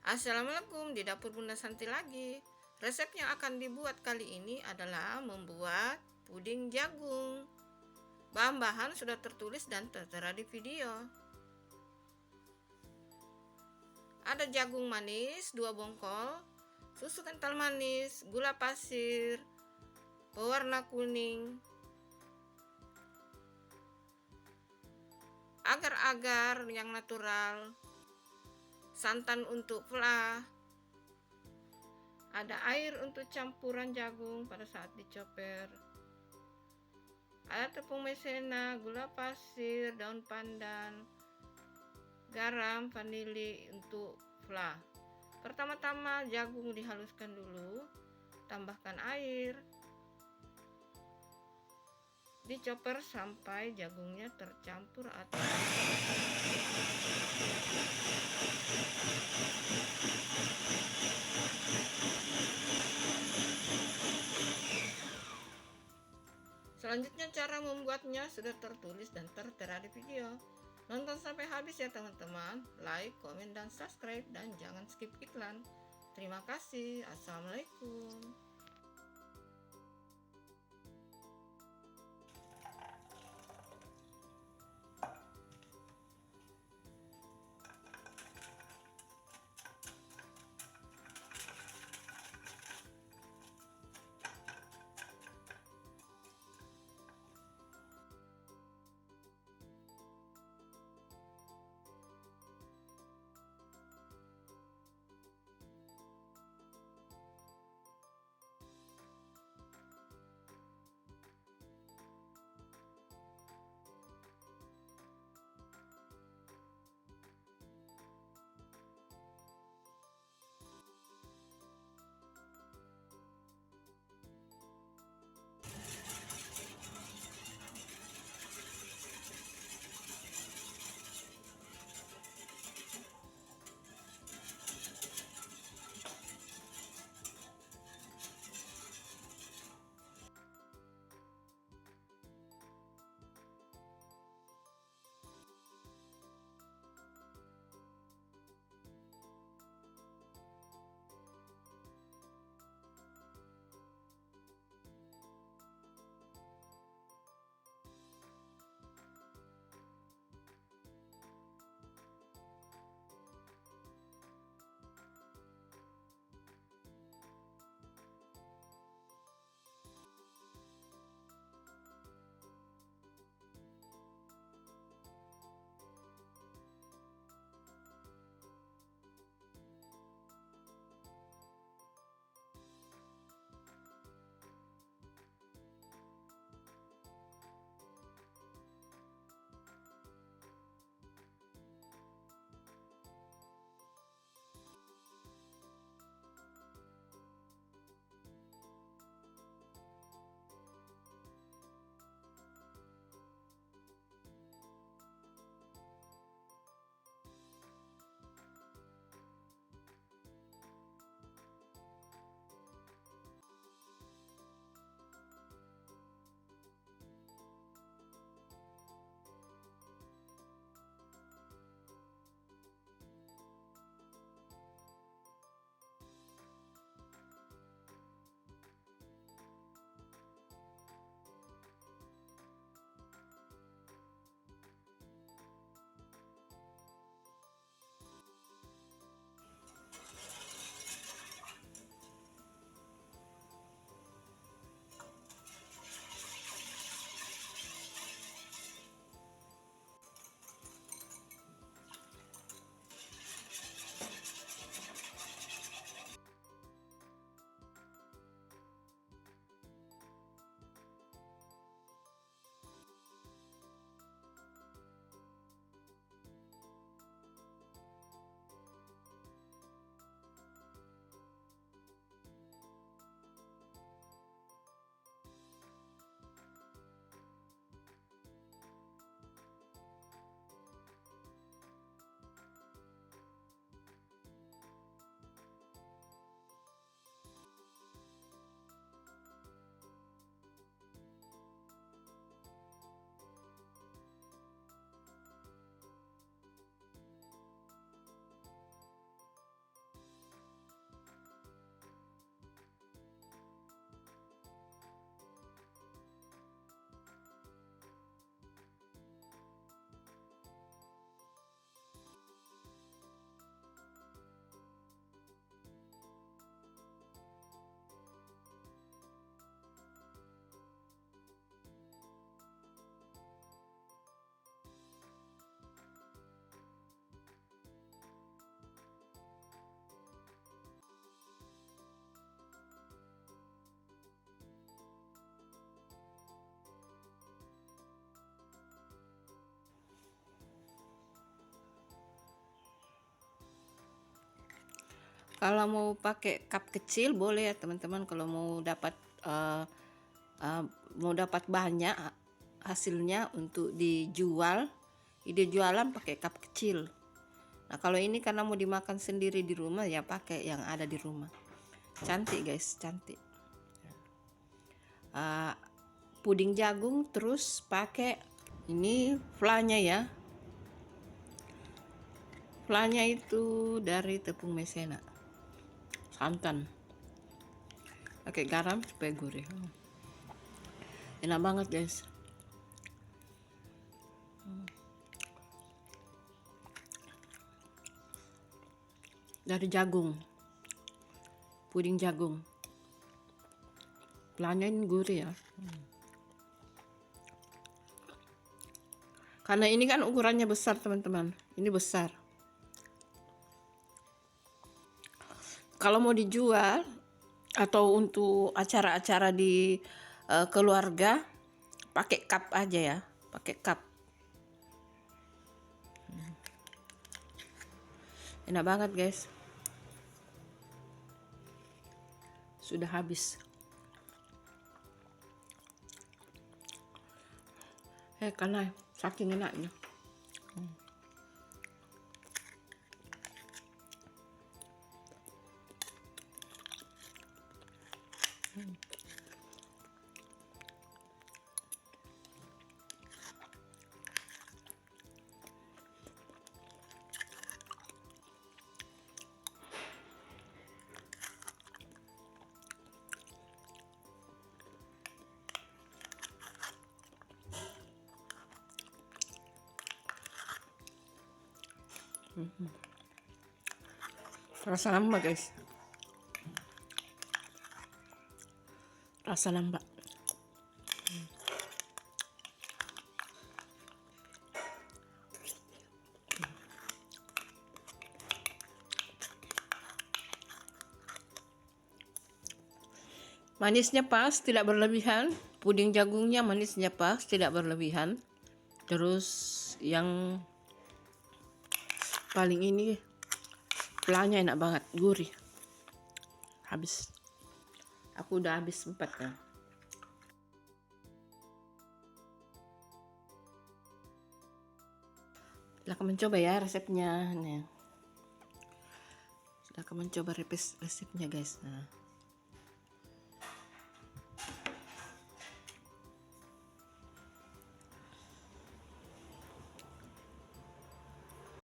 Assalamualaikum, di dapur Bunda Santi lagi. Resep yang akan dibuat kali ini adalah membuat puding jagung. Bahan-bahan sudah tertulis dan tertera di video. Ada jagung manis 2 bongkol, susu kental manis, gula pasir, pewarna kuning, agar-agar yang natural, santan untuk flah, ada air untuk campuran jagung pada saat dicoper, ada tepung maizena, gula pasir, daun pandan, garam, vanili untuk flah. Pertama-tama jagung dihaluskan dulu, tambahkan air, dicoper sampai jagungnya tercampur atau selanjutnya cara membuatnya sudah tertulis dan tertera di video. Nonton sampai habis ya teman-teman. Like, komen, dan subscribe, dan jangan skip iklan. Terima kasih. Assalamualaikum. Kalau mau pakai cup kecil boleh ya teman-teman, kalau mau dapat banyak hasilnya untuk dijual, ide jualan pakai cup kecil. Nah kalau ini karena mau dimakan sendiri di rumah ya pakai yang ada di rumah. Cantik guys, cantik. Puding jagung, terus pakai ini flanya ya. Flanya itu dari tepung maizena, santan, pakai garam supaya gurih. Enak banget guys. Dari jagung, puding jagung, flanya ini gurih ya. Karena ini kan ukurannya besar teman-teman, ini besar. Kalau mau dijual atau untuk acara-acara di keluarga, pakai cup aja ya, pakai cup. Enak banget guys. Sudah habis. Karena saking enaknya. Rasa nambah guys, rasa nambah. Manisnya pas, tidak berlebihan. Puding jagungnya manisnya pas, tidak berlebihan. Terus yang paling ini flanya enak banget, gurih. Habis. Aku udah habis 4 ya. Silahkan mencoba ya resepnya. Silahkan mencoba resepnya guys. Nah.